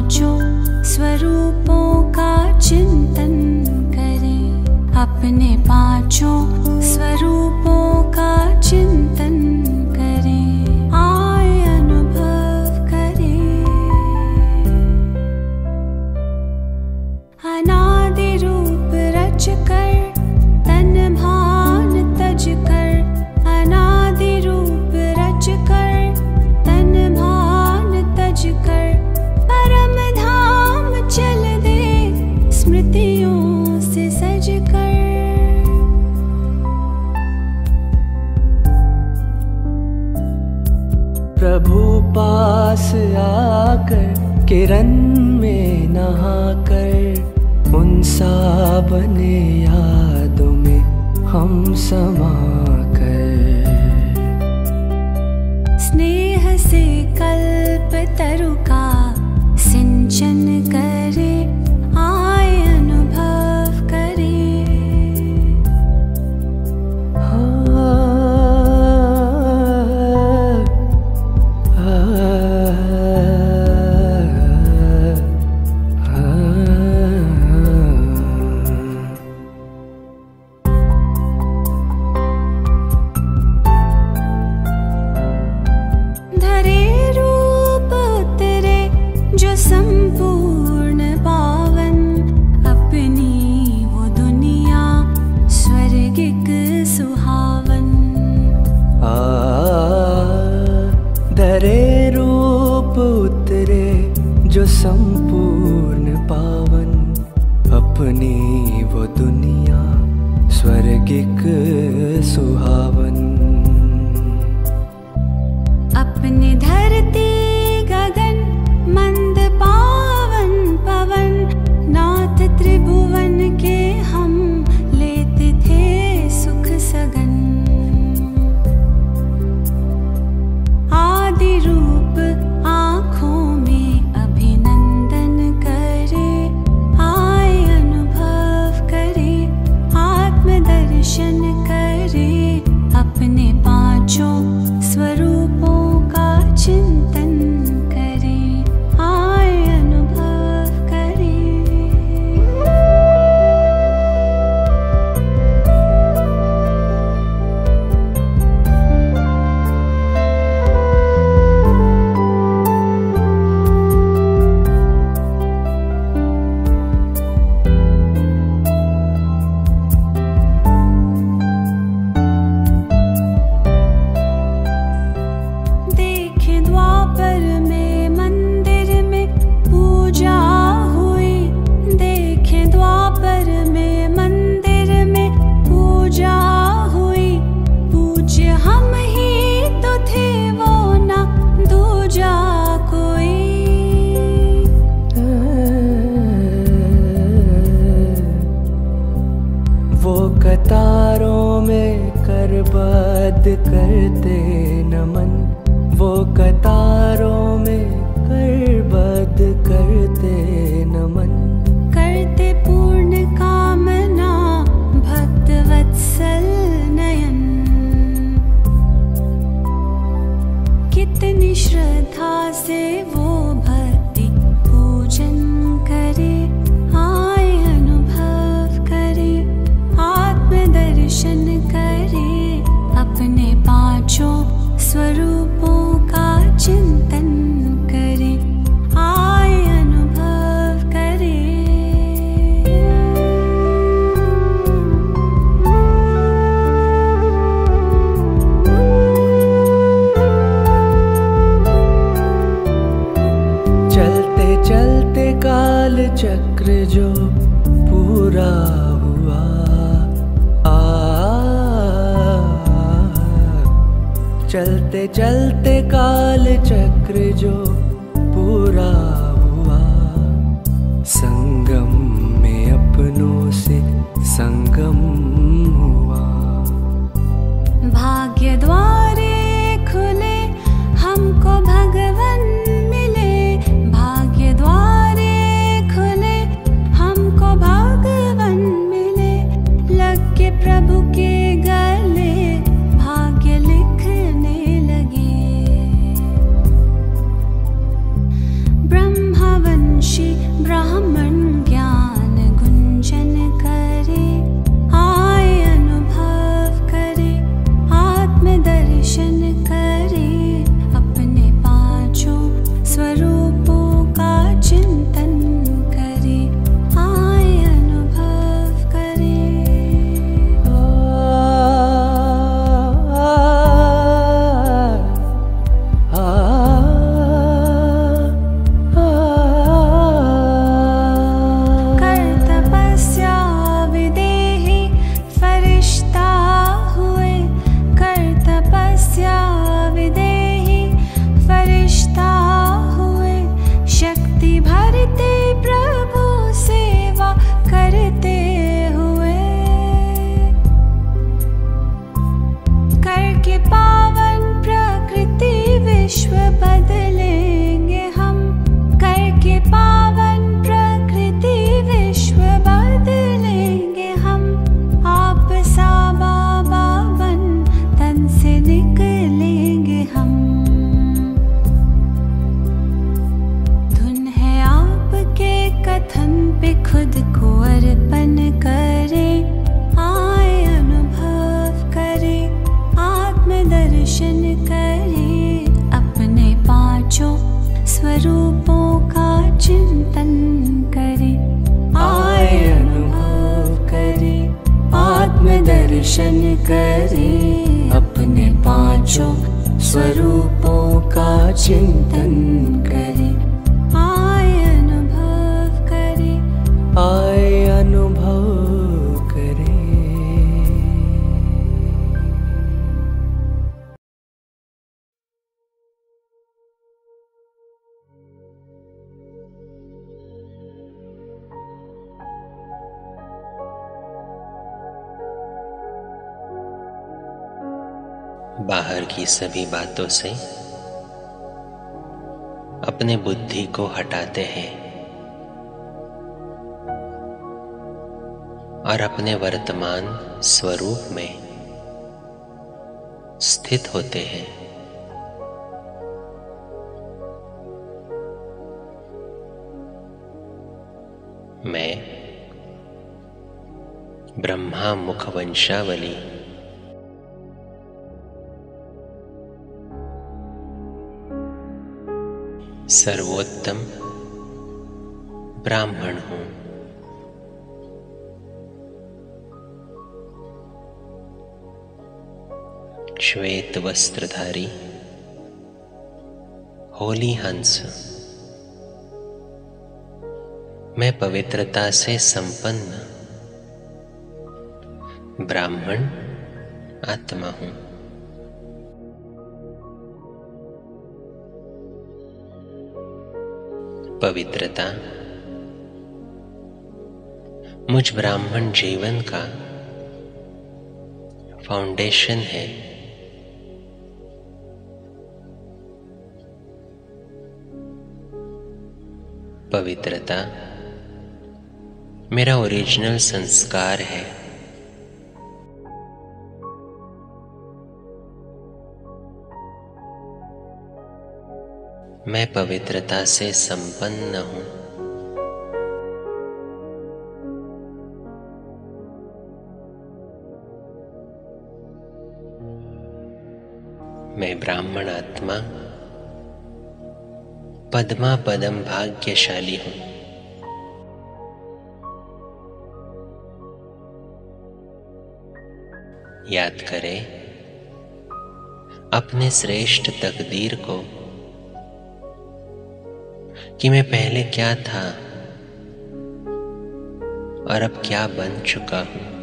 पांचों स्वरूपों का चिंतन करें, अपने पांचों स्वरूपों का चिंतन करें, आए अनुभव करें। अनादि रूप रच कर तन भान तज कर, अनादि रूप रच कर तन भान तज कर, परम धाम चल दे स्मृतियों से सज कर। प्रभु पास आकर किरण में नहाकर, उन सा बने यादों में हम समा कर। स्नेह से कल्प तरु का सिंचन करे, आए अनुभव करे। धरे रूप उतरे जो संपूर्ण पावन, अपनी वो दुनिया स्वर्गिक सुहावन। धरे रूप उतरे जो संपूर्ण पावन, अपनी वो दुनिया स्वर्गिक सुहावन। अपने धरती गगन मंद पावन पवन, नाथ त्रिभुवन के हम लेते थे सुख सगन। आदि रूप आँखों में अभिनंदन करे, आए अनुभव करे, आत्मदर्शन करे, अपने पांचों स्वरूपों का चिंतन करे, आए अनुभव करे। देखें द्वापर में मंदिर में पूजा हुई, देखें द्वापर में मंदिर में पूजा हुई। पूज्य हम ही तो थे वो ना दूजा कोई। वो कतारों में करबद्ध करते नमन, वो कतारों में करबद्ध करते नमन। करते पूर्ण कामना भक्त वत्सल नयन, कितनी श्रद्धा से वो भक्ति पूजन करे, आए अनुभव करे, आत्मदर्शन करे, अपने पांचों स्वरूपों का चिंतन करे, आए अनुभव करे। चलते चलते काल चक्र जो पूरा हुआ, चलते चलते काल चक्र जो पूरा हुआ, संगम में अपनों से संगम हुआ। भाग्य द्वारे खुले हमको भगवन मिले, भाग्य द्वारे खुले हमको भगवन मिले। लग के प्रभु के गले भाग्य लिखने लगे, ब्रह्मवंश करके पावन प्रकृति विश्व बदलेंगे हम, करके पावन प्रकृति विश्व बदलेंगे हम। आप सा बाबा बन तन से निकलेंगे हम। धुन है आपके कथन पे खुद को अर्पण करें, आए अनुभव करें, आत्मदर्शन करें, अपने पांचों स्वरूपों का चिंतन करें। आए अनुभव करें, आत्मदर्शन करें, अपने पांचों स्वरूपों का चिंतन करें। आए अनुभव करें, आए अनुभव करें। बाहर की सभी बातों से अपने बुद्धि को हटाते हैं और अपने वर्तमान स्वरूप में स्थित होते हैं। मैं ब्रह्मा मुख वंशावली सर्वोत्तम ब्राह्मण हूं। श्वेत वस्त्रधारी होली हंस, मैं पवित्रता से संपन्न ब्राह्मण आत्मा हूं। पवित्रता मुझ ब्राह्मण जीवन का फाउंडेशन है। पवित्रता मेरा ओरिजिनल संस्कार है। मैं पवित्रता से संपन्न हूं। मैं ब्राह्मण आत्मा पद्मा पदम भाग्यशाली हूं। याद करें अपने श्रेष्ठ तकदीर को कि मैं पहले क्या था और अब क्या बन चुका हूं।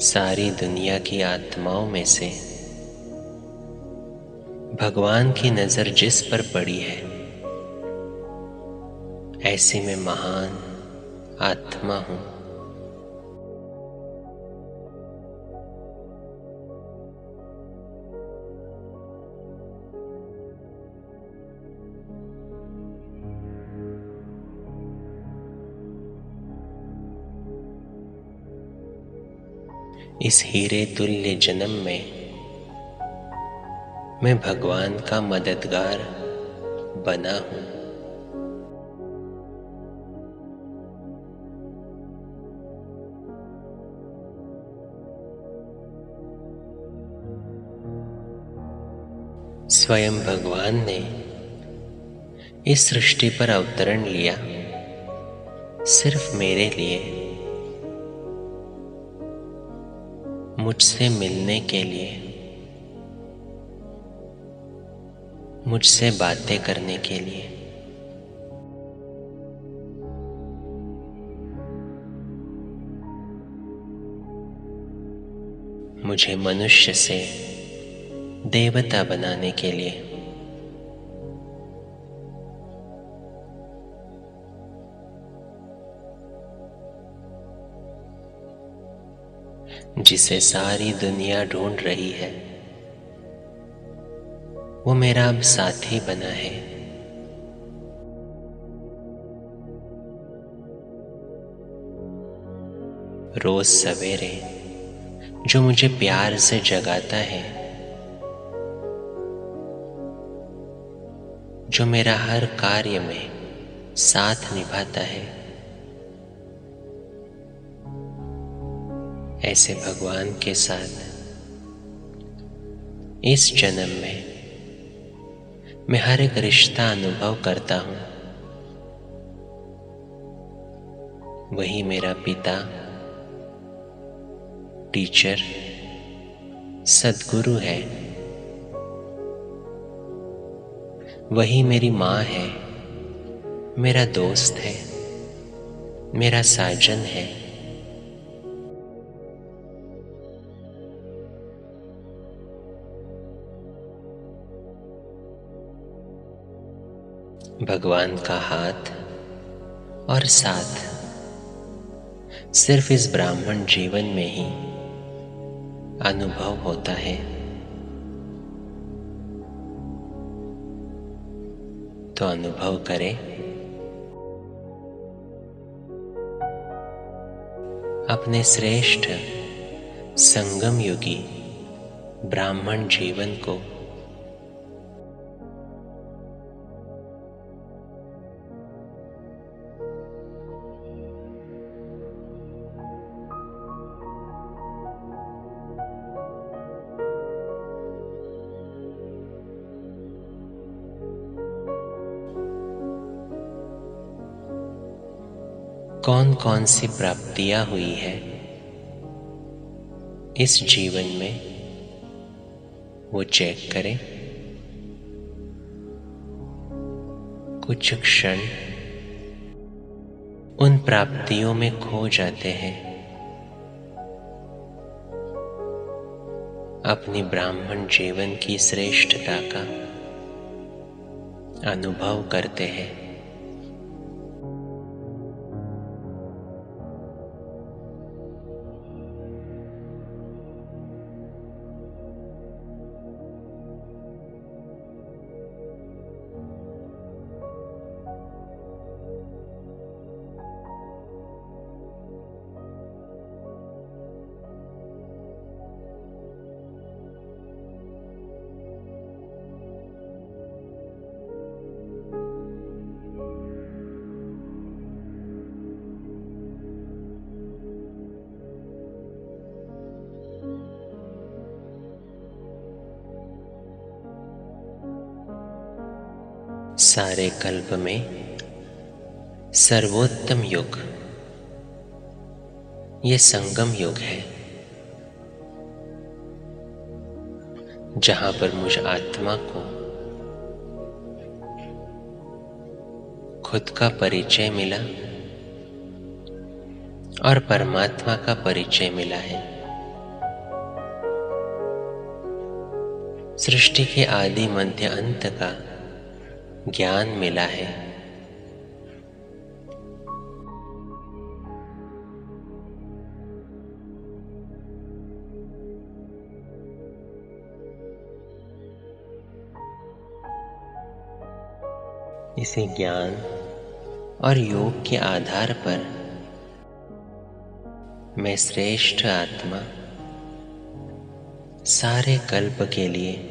सारी दुनिया की आत्माओं में से भगवान की नजर जिस पर पड़ी है, ऐसी मैं महान आत्मा हूं। इस हीरे तुल्य जन्म में मैं भगवान का मददगार बना हूं। स्वयं भगवान ने इस सृष्टि पर अवतरण लिया सिर्फ मेरे लिए, मुझसे मिलने के लिए, मुझसे बातें करने के लिए। मुझे मनुष्य से देवता बनाने के लिए। जिसे सारी दुनिया ढूंढ रही है, वो मेरा अब साथी बना है। रोज सवेरे जो मुझे प्यार से जगाता है, जो मेरा हर कार्य में साथ निभाता है, ऐसे भगवान के साथ इस जन्म में मैं हर एक रिश्ता अनुभव करता हूं। वही मेरा पिता, टीचर, सद्गुरु है। वही मेरी माँ है, मेरा दोस्त है, मेरा साजन है। भगवान का हाथ और साथ सिर्फ इस ब्राह्मण जीवन में ही अनुभव होता है। तो अनुभव करें अपने श्रेष्ठ संगम युगी ब्राह्मण जीवन को। कौन कौन सी प्राप्तियां हुई है इस जीवन में, वो चेक करें। कुछ क्षण उन प्राप्तियों में खो जाते हैं, अपनी ब्राह्मण जीवन की श्रेष्ठता का अनुभव करते हैं। सारे कल्प में सर्वोत्तम युग ये संगम युग है, जहां पर मुझ आत्मा को खुद का परिचय मिला और परमात्मा का परिचय मिला है। सृष्टि के आदि मध्य अंत का ज्ञान मिला है। इसी ज्ञान और योग के आधार पर मैं श्रेष्ठ आत्मा सारे कल्प के लिए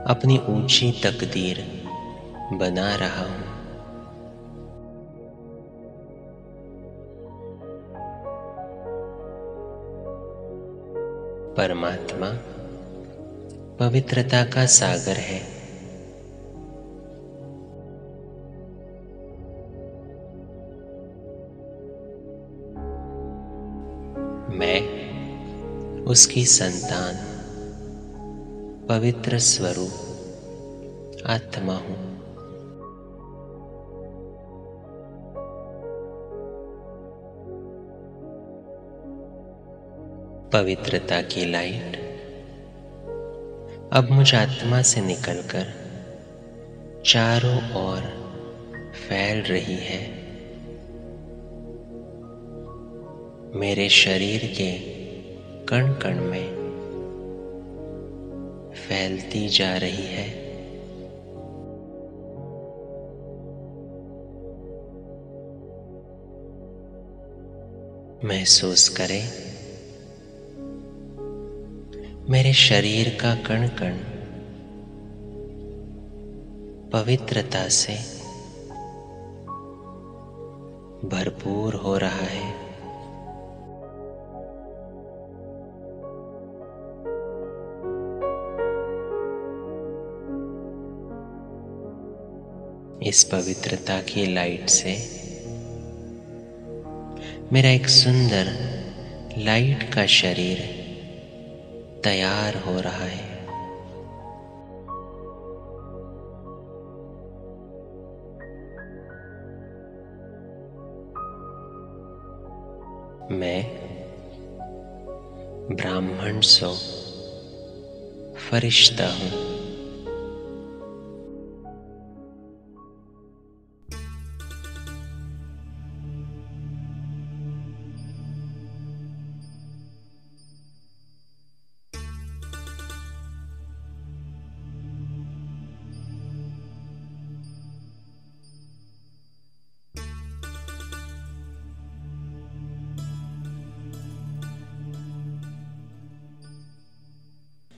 अपनी ऊंची तकदीर बना रहा हूं। परमात्मा पवित्रता का सागर है। मैं उसकी संतान पवित्र स्वरूप आत्मा हूं। पवित्रता की लाइट अब मुझ आत्मा से निकलकर चारों ओर फैल रही है। मेरे शरीर के कण कण में फैलती जा रही है। महसूस करें मेरे शरीर का कण कण पवित्रता से भरपूर हो रहा है। इस पवित्रता की लाइट से मेरा एक सुंदर लाइट का शरीर तैयार हो रहा है। मैं ब्राह्मण सो फरिश्ता हूं।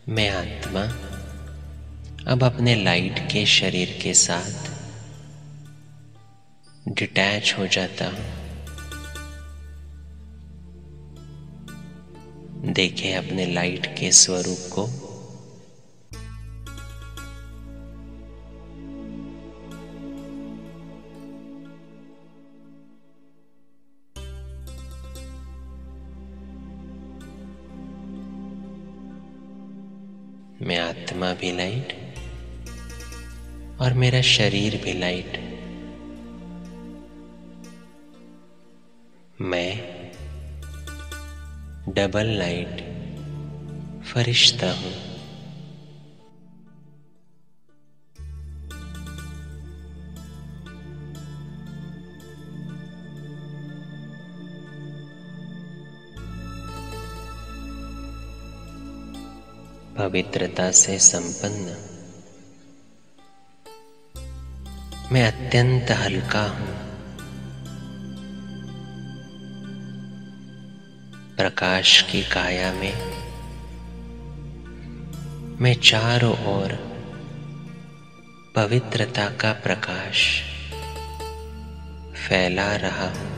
मैं आत्मा अब अपने लाइट के शरीर के साथ डिटैच हो जाता हूं। देखें अपने लाइट के स्वरूप को। मैं आत्मा भी लाइट और मेरा शरीर भी लाइट। मैं डबल लाइट फरिश्ता हूं। पवित्रता से संपन्न मैं अत्यंत हल्का हूं। प्रकाश की काया में मैं चारों ओर पवित्रता का प्रकाश फैला रहा हूं।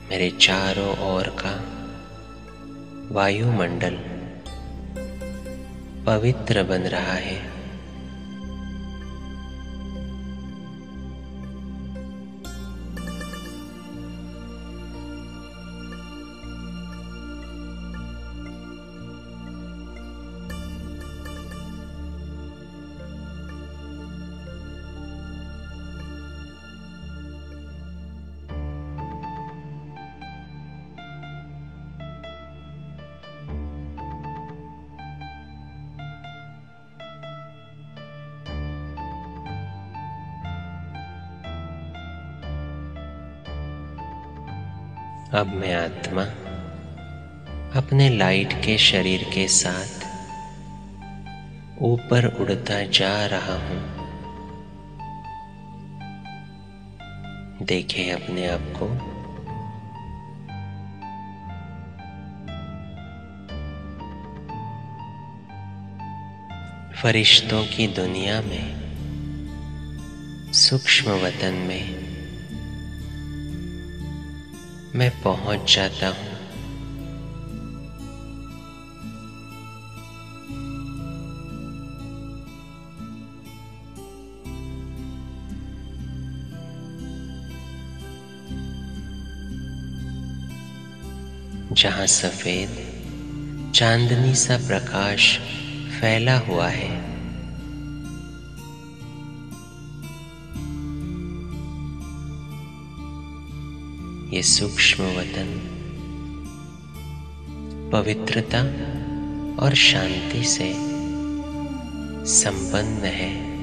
मेरे चारों ओर का वायुमंडल पवित्र बन रहा है। अब मैं आत्मा अपने लाइट के शरीर के साथ ऊपर उड़ता जा रहा हूं। देखें अपने आप को। फरिश्तों की दुनिया में सूक्ष्म वतन में मैं पहुंच जाता हूं। जहां सफेद चांदनी सा प्रकाश फैला हुआ है। ये सूक्ष्म वतन पवित्रता और शांति से संपन्न है।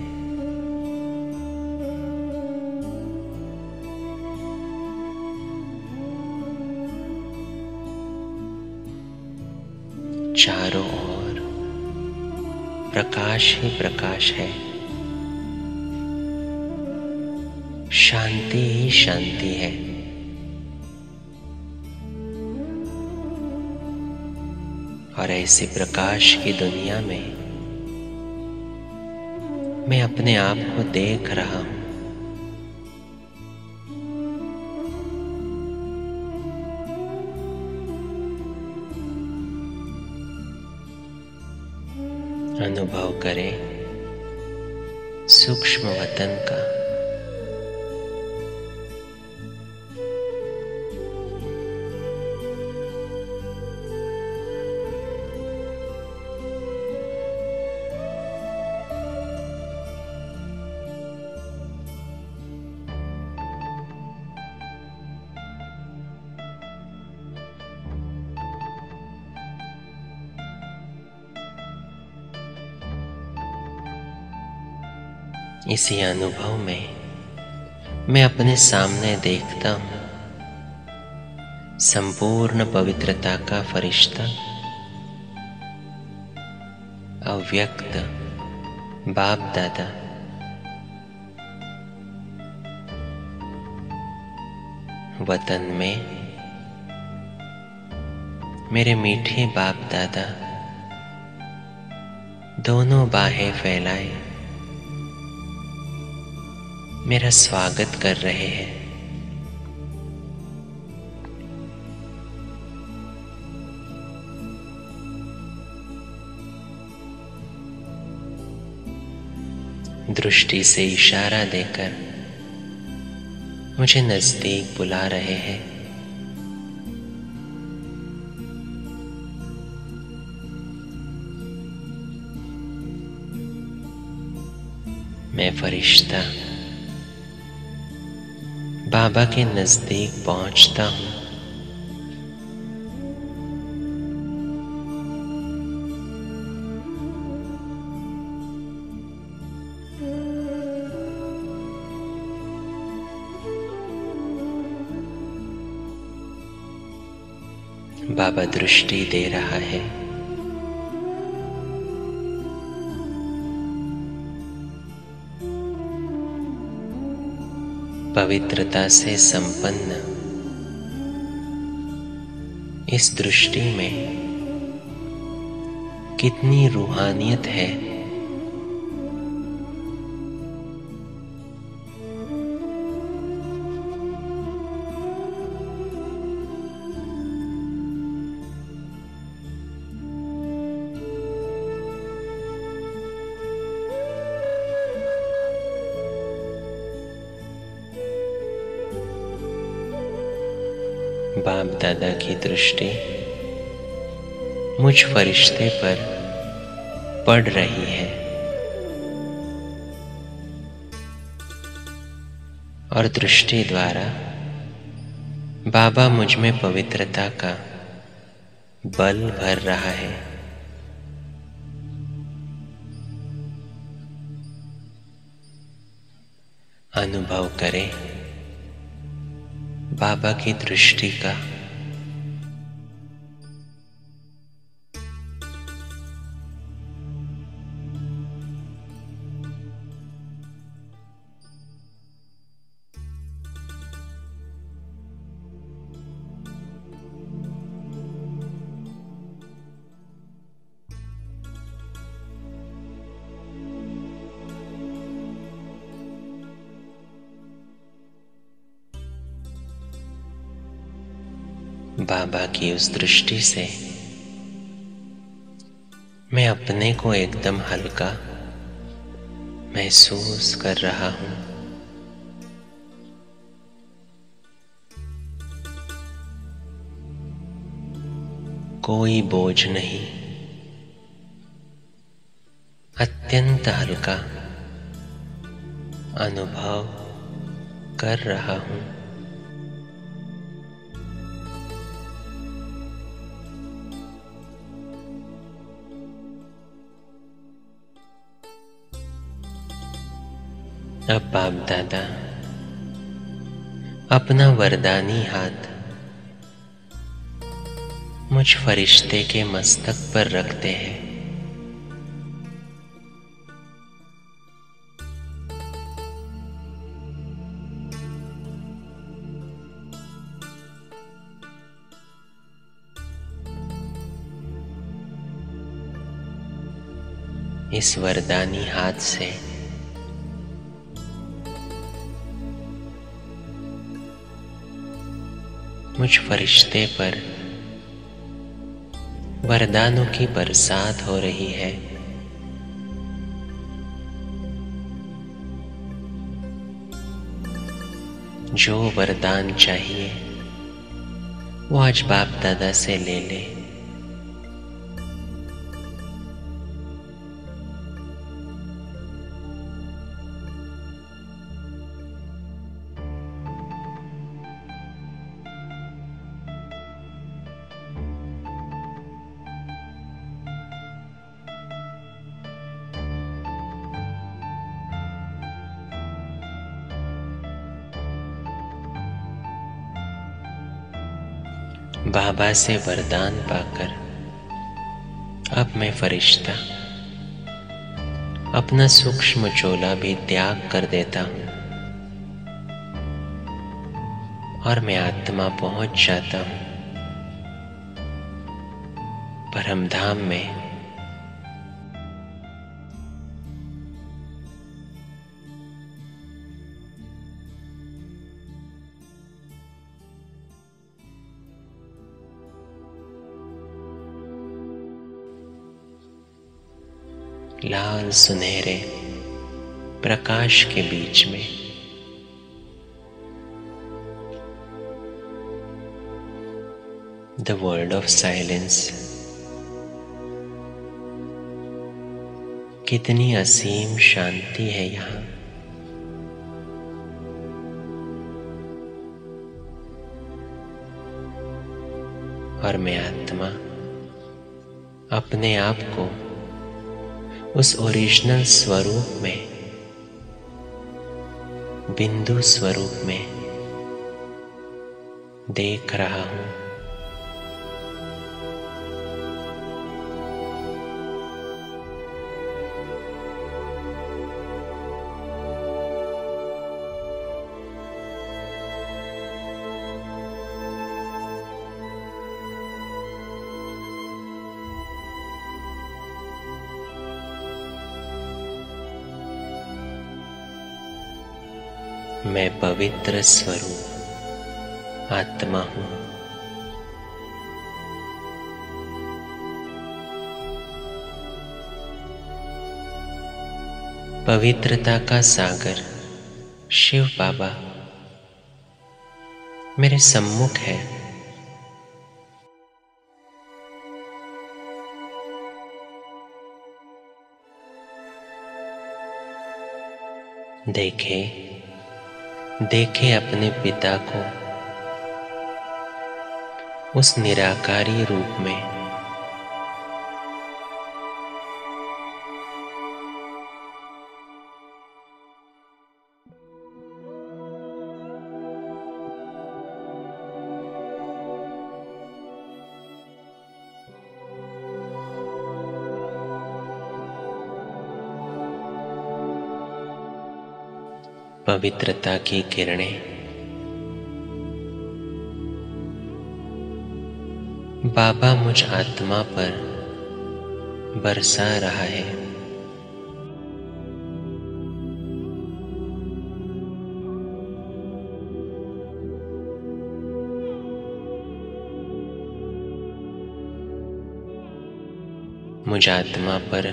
चारों ओर प्रकाश ही प्रकाश है, शांति ही शांति है। और ऐसे प्रकाश की दुनिया में मैं अपने आप को देख रहा हूं। अनुभव करें सूक्ष्म वतन का। इसी अनुभव में मैं अपने सामने देखता हूं संपूर्ण पवित्रता का फरिश्ता, अव्यक्त बाप दादा। वतन में मेरे मीठे बाप दादा दोनों बाहें फैलाए मेरा स्वागत कर रहे हैं। दृष्टि से इशारा देकर मुझे नजदीक बुला रहे हैं। मैं फरिश्ता बाबा के नजदीक पहुंचता हूं। बाबा दृष्टि दे रहा है। पवित्रता से संपन्न इस दृष्टि में कितनी रूहानियत है। बाप दादा की दृष्टि मुझ फरिश्ते पर पड़ रही है और दृष्टि द्वारा बाबा मुझ में पवित्रता का बल भर रहा है। अनुभव करें बाबा की दृष्टि का। बाबा की उस दृष्टि से मैं अपने को एकदम हल्का महसूस कर रहा हूं। कोई बोझ नहीं, अत्यंत हल्का अनुभव कर रहा हूं। अब बाप दादा अपना वरदानी हाथ मुझ फरिश्ते के मस्तक पर रखते हैं। इस वरदानी हाथ से मुझ फरिश्ते पर वरदानों की बरसात हो रही है। जो वरदान चाहिए वो आज बाप दादा से ले ले। बाबा से वरदान पाकर अब मैं फरिश्ता अपना सूक्ष्म चोला भी त्याग कर देता हूं और मैं आत्मा पहुंच जाता हूं परम धाम में। लाल सुनहरे प्रकाश के बीच में द वर्ल्ड ऑफ साइलेंस कितनी असीम शांति है यहाँ। और मैं आत्मा अपने आप को उस ओरिजिनल स्वरूप में, बिंदु स्वरूप में देख रहा हूं। मैं पवित्र स्वरूप आत्मा हूं। पवित्रता का सागर शिव बाबा मेरे सम्मुख है। देखे देखे अपने पिता को उस निराकारी रूप में। पवित्रता की किरणें बाबा मुझ आत्मा पर बरसा रहा है। मुझ आत्मा पर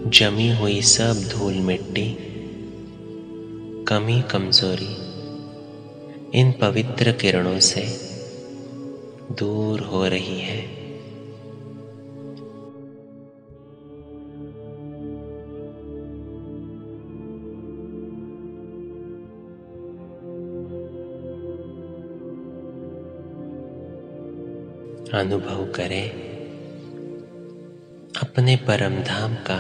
जमी हुई सब धूल मिट्टी, कमी कमजोरी इन पवित्र किरणों से दूर हो रही है। अनुभव करें अपने परम धाम का,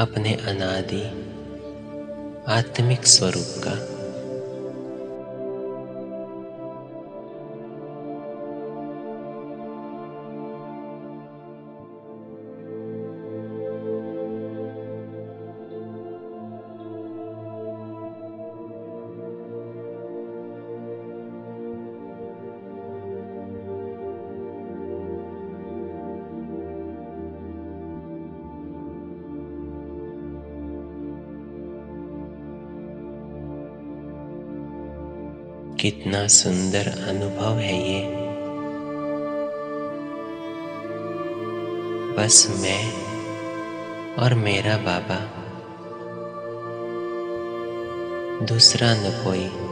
अपने अनादि आत्मिक स्वरूप का। कितना सुंदर अनुभव है ये। बस मैं और मेरा बाबा, दूसरा न कोई।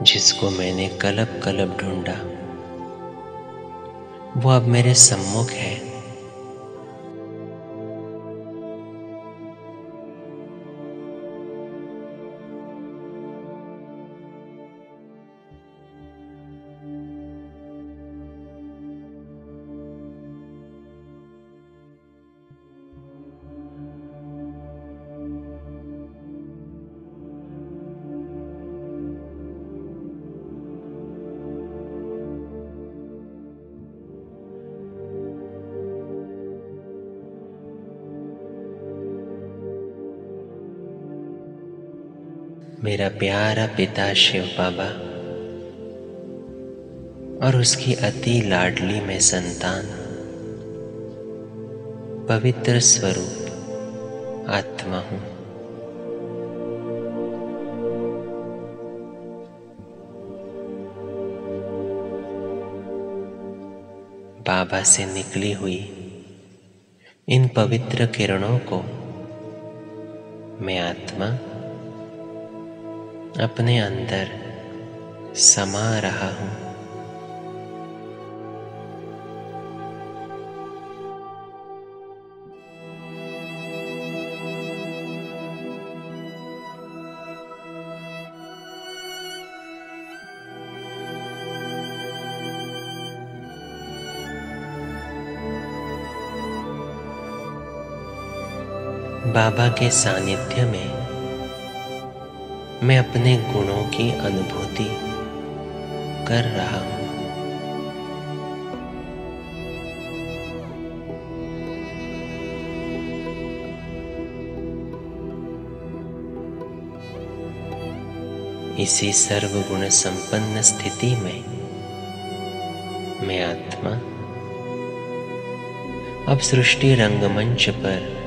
जिसको मैंने कलब कलब ढूंढा वो अब मेरे सम्मुख है। मेरा प्यारा पिता शिव बाबा और उसकी अति लाडली में संतान, पवित्र स्वरूप आत्मा हूं। बाबा से निकली हुई इन पवित्र किरणों को मैं आत्मा अपने अंदर समा रहा हूं। बाबा के सानिध्य में मैं अपने गुणों की अनुभूति कर रहा हूं। इसी सर्वगुण संपन्न स्थिति में मैं आत्मा अब सृष्टि रंगमंच पर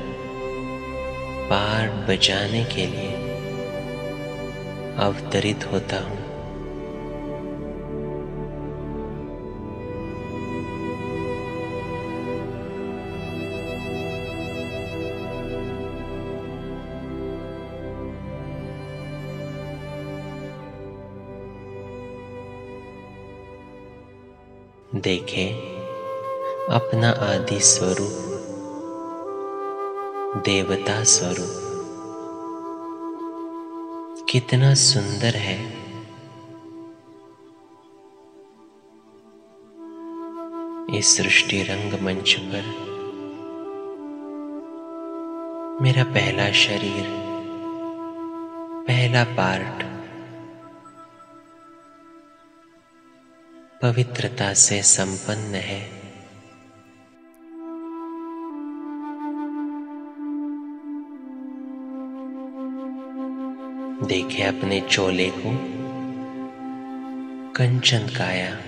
पार्ट बजाने के लिए अवतरित होता हूं। देखें अपना आदि स्वरूप, देवता स्वरूप कितना सुंदर है। इस सृष्टि रंगमंच पर मेरा पहला शरीर, पहला पार्ट पवित्रता से संपन्न है। देखे अपने चोले को, कंचन काया,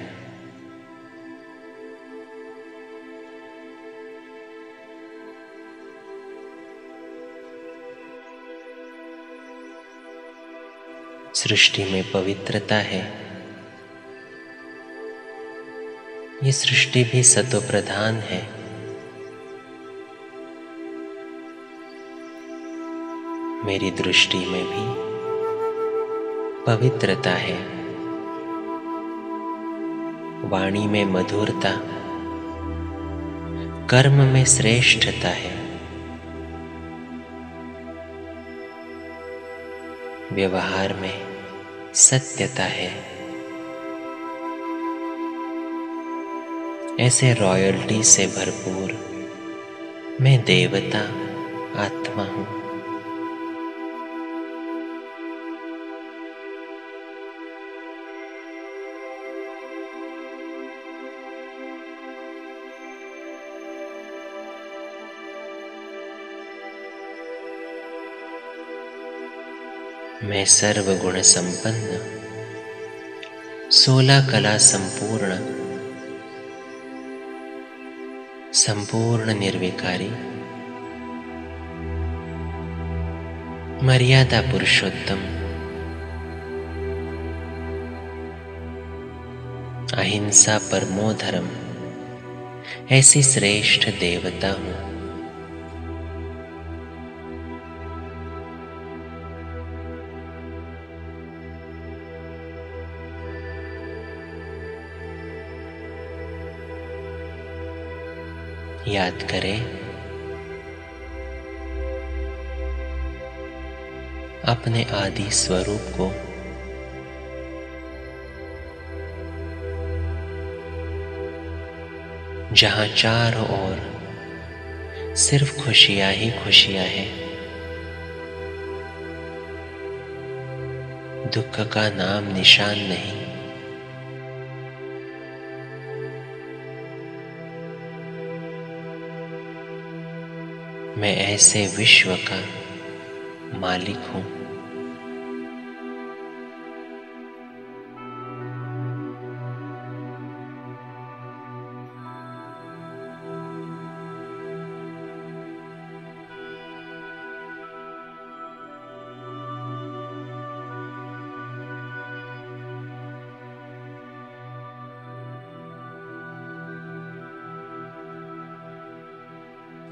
सृष्टि में पवित्रता है। ये सृष्टि भी सतो प्रधान है। मेरी दृष्टि में भी पवित्रता है, वाणी में मधुरता, कर्म में श्रेष्ठता है, व्यवहार में सत्यता है। ऐसे रॉयल्टी से भरपूर मैं देवता आत्मा हूं। मैं सर्वगुण संपन्न, 16 कला संपूर्ण, संपूर्ण निर्विकारी, मर्यादा पुरुषोत्तम, अहिंसा परमो धर्म, ऐसी श्रेष्ठ देवता हूं। याद करें, अपने आदि स्वरूप को। जहां चारों ओर सिर्फ खुशियां ही खुशियां हैं, दुख का नाम निशान नहीं। मैं ऐसे विश्व का मालिक हूं।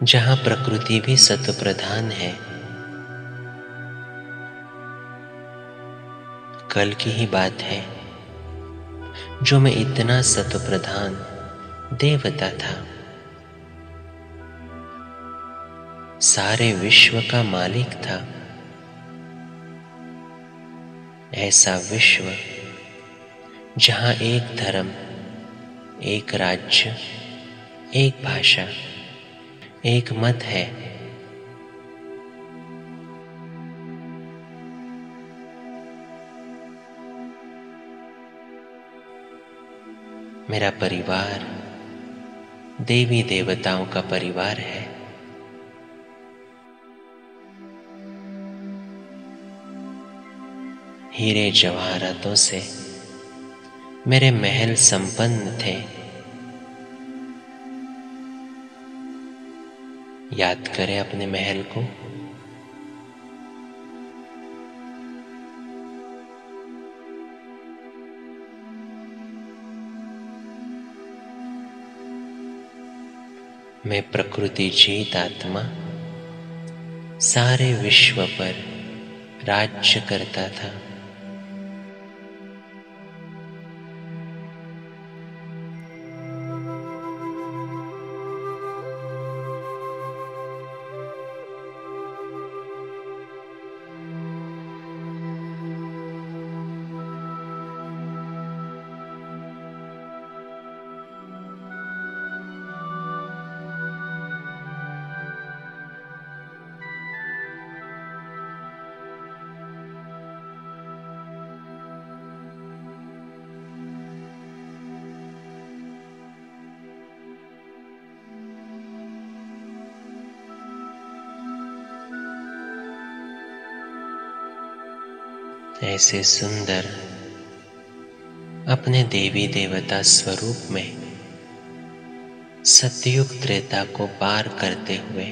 जहां प्रकृति भी सत्व प्रधान है, कल की ही बात है जो मैं इतना सत्व प्रधान देवता था, सारे विश्व का मालिक था। ऐसा विश्व जहां एक धर्म, एक राज्य, एक भाषा, एक मत है। मेरा परिवार देवी देवताओं का परिवार है। हीरे जवाहरातों से मेरे महल संपन्न थे। याद करें अपने महल को। मैं प्रकृति जीत आत्मा सारे विश्व पर राज्य करता था। ऐसे सुंदर अपने देवी देवता स्वरूप में सतयुग त्रेता को पार करते हुए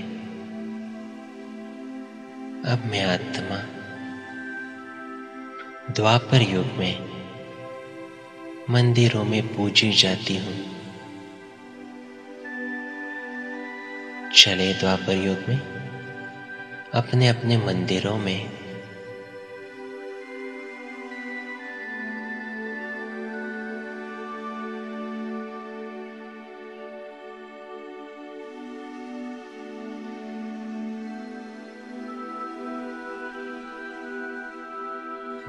अब मैं आत्मा द्वापर युग में मंदिरों में पूजी जाती हूं। चले द्वापर युग में अपने अपने मंदिरों में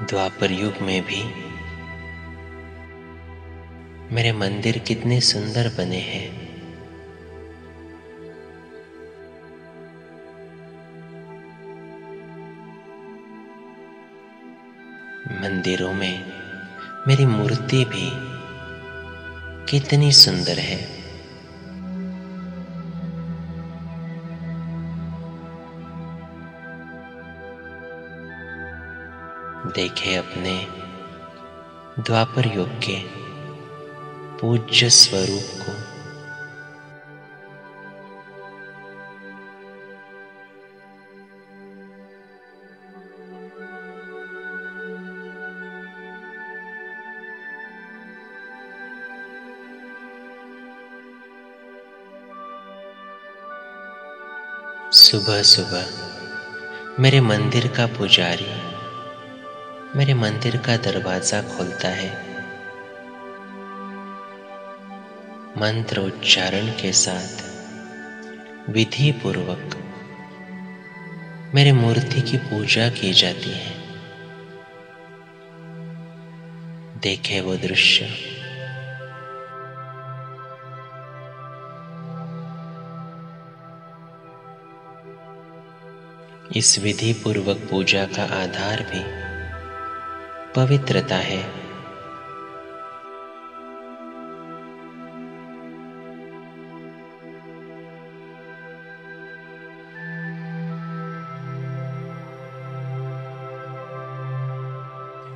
द्वापर युग में भी मेरे मंदिर कितने सुंदर बने हैं। मंदिरों में मेरी मूर्ति भी कितनी सुंदर है। देखे अपने द्वापर युग के पूज्य स्वरूप को। सुबह सुबह मेरे मंदिर का पुजारी मेरे मंदिर का दरवाजा खोलता है। मंत्र उच्चारण के साथ विधि पूर्वक मेरे मूर्ति की पूजा की जाती है। देखे वो दृश्य। इस विधि पूर्वक पूजा का आधार भी पवित्रता है।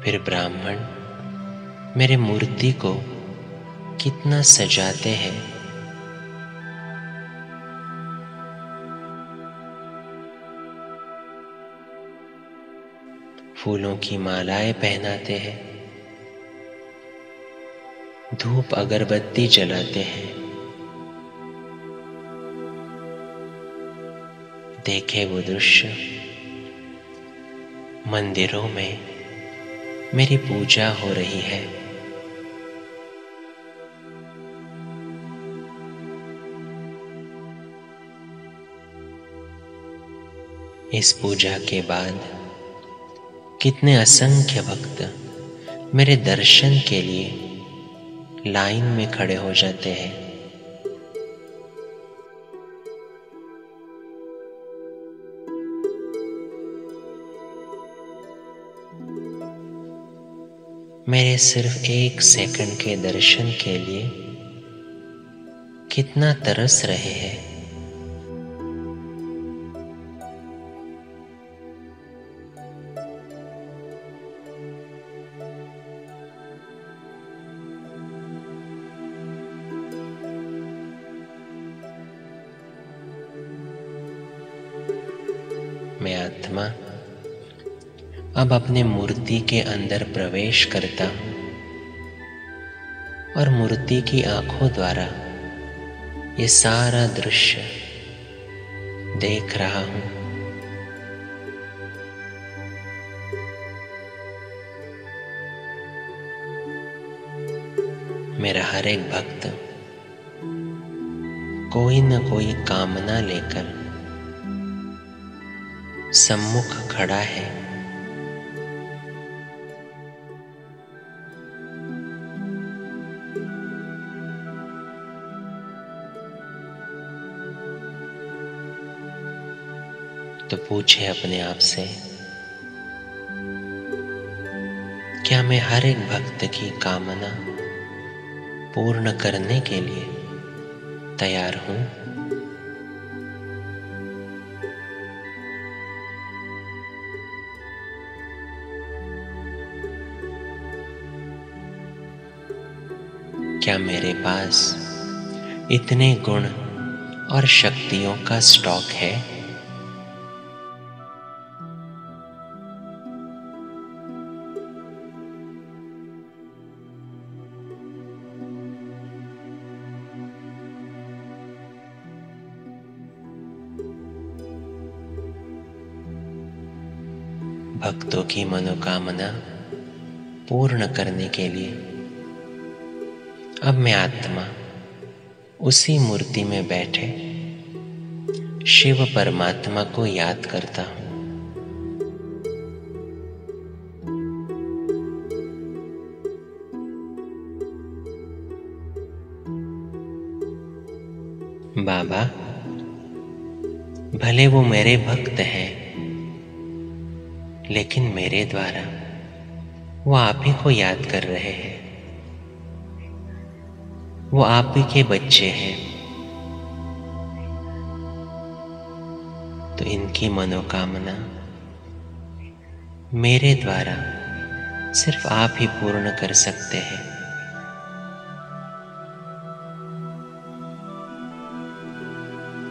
फिर ब्राह्मण मेरे मूर्ति को कितना सजाते हैं। फूलों की मालाएं पहनाते हैं, धूप अगरबत्ती जलाते हैं। देखे वो दृश्य। मंदिरों में मेरी पूजा हो रही है। इस पूजा के बाद कितने असंख्य भक्त मेरे दर्शन के लिए लाइन में खड़े हो जाते हैं। मेरे सिर्फ 1 सेकंड के दर्शन के लिए कितना तरस रहे हैं। मैं आत्मा अब अपने मूर्ति के अंदर प्रवेश करता हूं और मूर्ति की आंखों द्वारा ये सारा दृश्य देख रहा हूं। मेरा हर एक भक्त कोई न कोई कामना लेकर सम्मुख खड़ा है। तो पूछे अपने आप से, क्या मैं हर एक भक्त की कामना पूर्ण करने के लिए तैयार हूं? क्या मेरे पास इतने गुण और शक्तियों का स्टॉक है? भक्तों की मनोकामना पूर्ण करने के लिए अब मैं आत्मा उसी मूर्ति में बैठे शिव परमात्मा को याद करता हूं। बाबा, भले वो मेरे भक्त हैं, लेकिन मेरे द्वारा वो आप ही को याद कर रहे हैं। वो आप ही के बच्चे हैं, तो इनकी मनोकामना मेरे द्वारा सिर्फ आप ही पूर्ण कर सकते हैं।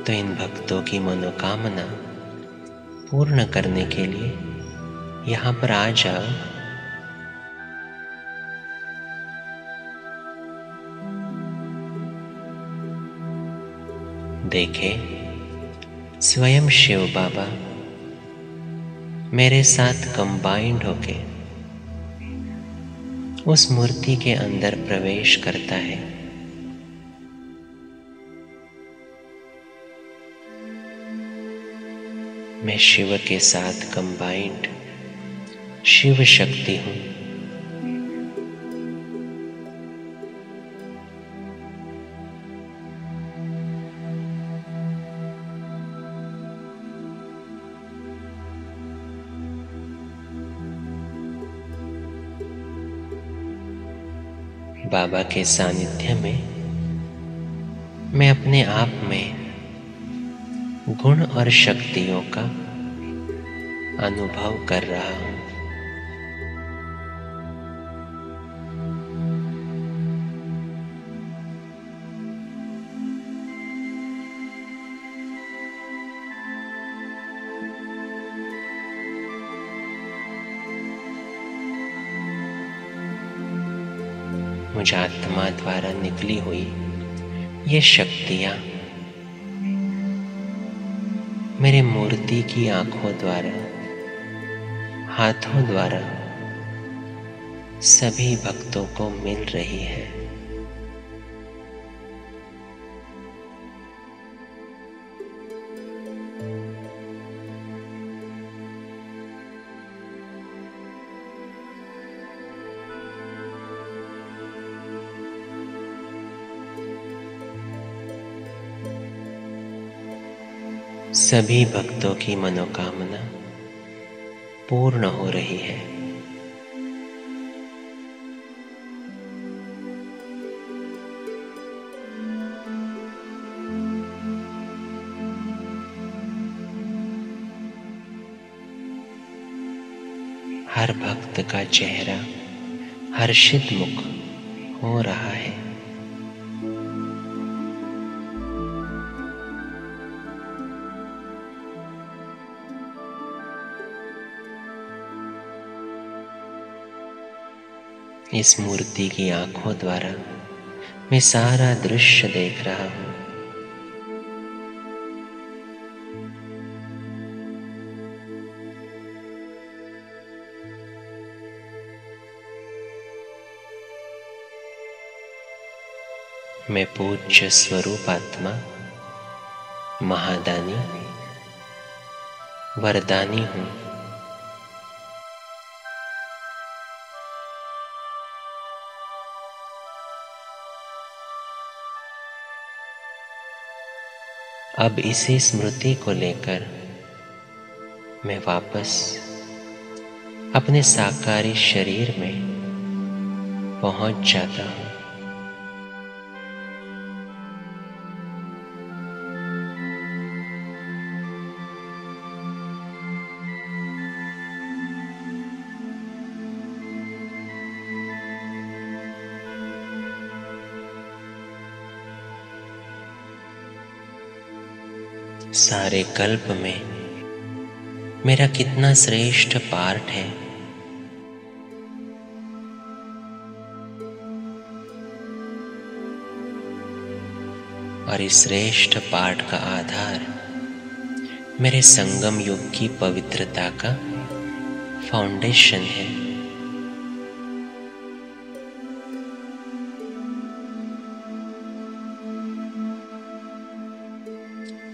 तो इन भक्तों की मनोकामना पूर्ण करने के लिए यहाँ पर आ जाओ। देखे, स्वयं शिव बाबा मेरे साथ कंबाइंड होके उस मूर्ति के अंदर प्रवेश करता है। मैं शिव के साथ कंबाइंड शिव शक्ति हूं। बाबा के सानिध्य में मैं अपने आप में गुण और शक्तियों का अनुभव कर रहा हूं। मुझ आत्मा द्वारा निकली हुई ये शक्तियां मेरे मूर्ति की आंखों द्वारा, हाथों द्वारा सभी भक्तों को मिल रही है। सभी भक्तों की मनोकामना पूर्ण हो रही है। हर भक्त का चेहरा हर्षित मुख हो रहा है। इस मूर्ति की आंखों द्वारा मैं सारा दृश्य देख रहा हूं। मैं पूज्य स्वरूप आत्मा महादानी वरदानी हूं। अब इसी स्मृति को लेकर मैं वापस अपने साकारी शरीर में पहुंच जाता हूं। सारे कल्प में मेरा कितना श्रेष्ठ पार्ट है। और इस श्रेष्ठ पाठ का आधार मेरे संगम युग की पवित्रता का फाउंडेशन है।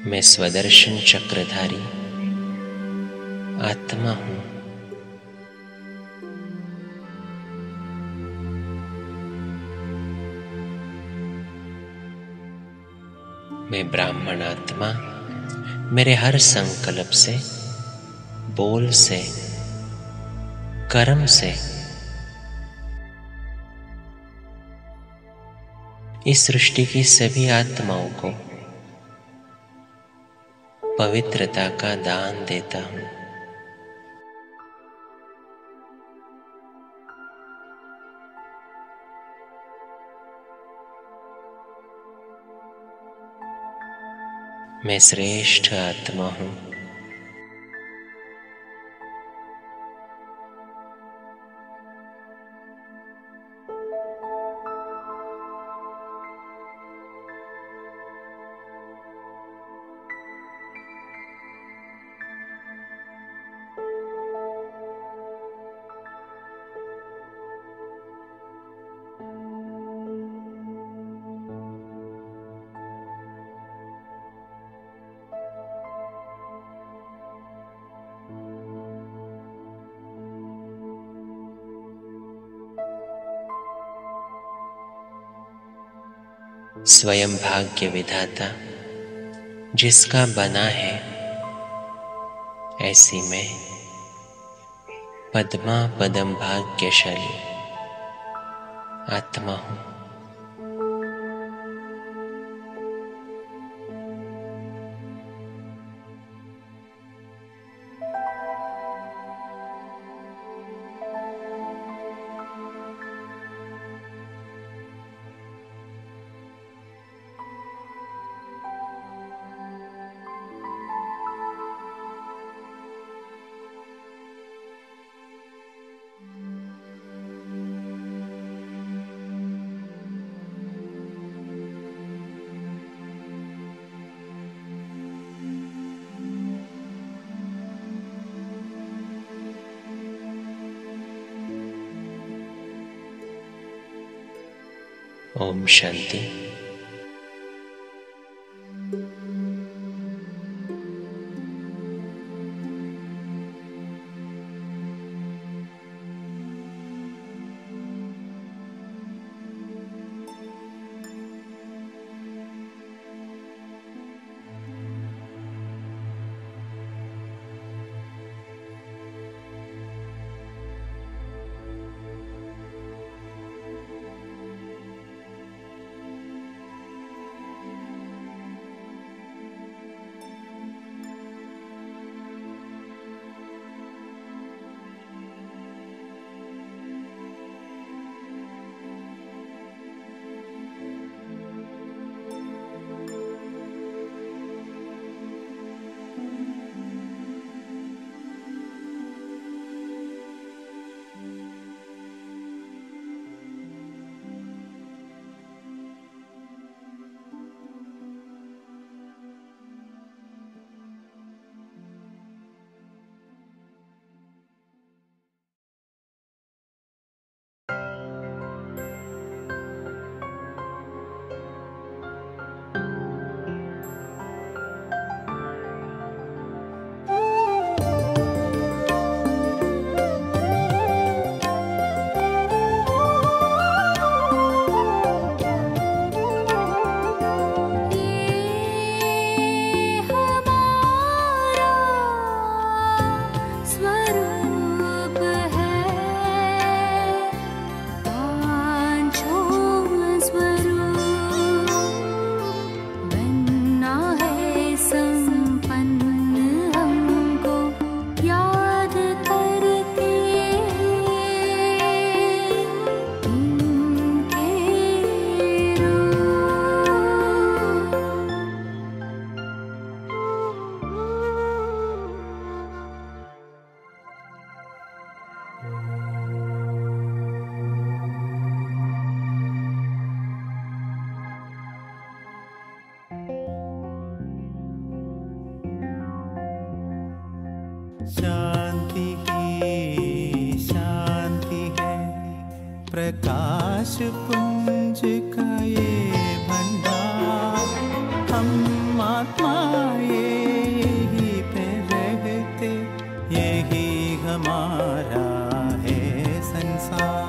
मैं स्वदर्शन चक्रधारी आत्मा हूं। मैं ब्राह्मण आत्मा मेरे हर संकल्प से, बोल से, कर्म से इस सृष्टि की सभी आत्माओं को पवित्रता का दान देता हूं। मैं श्रेष्ठ आत्मा हूं। स्वयं भाग्य विधाता जिसका बना है, ऐसी मैं पद्मा पदम भाग्यशाली आत्मा हूं। ओम शांति। शांति ही शांति है, प्रकाश पुंज का ये भंडार। हम आत्माएं यही पे रहते, यही हमारा है संसार।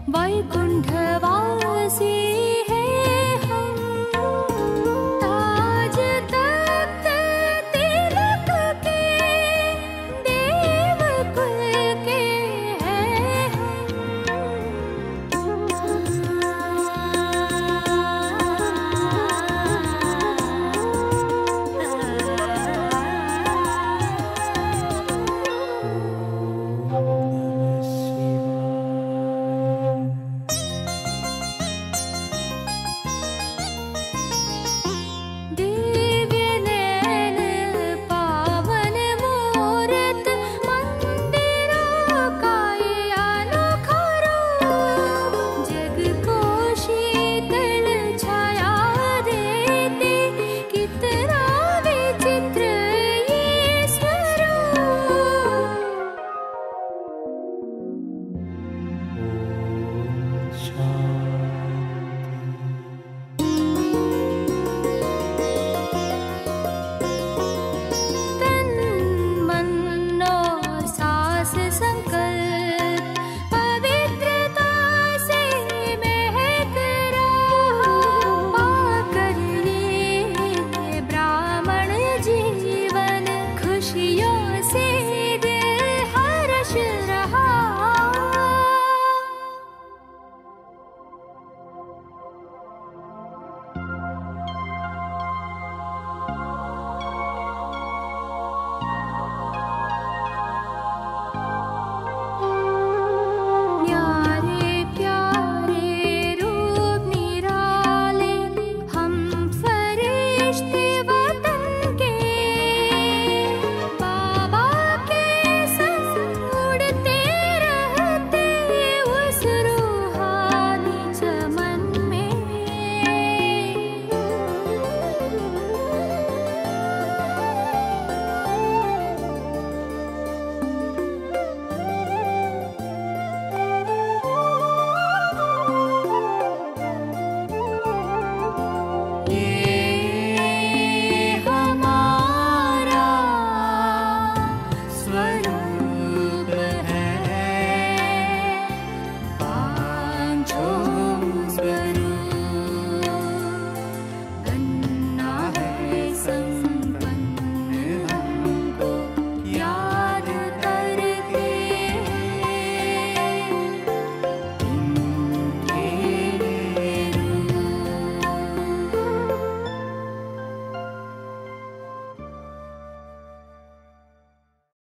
वैकुंठवासी है हम, ताज तख्त तिलक के देवकुल के हैं दिव्य नैन पावन मूरत मंदिरों का ये अनोखा रूप, जग को शीतल छाया देते, कितना विचित्र ये स्वरूप। शांति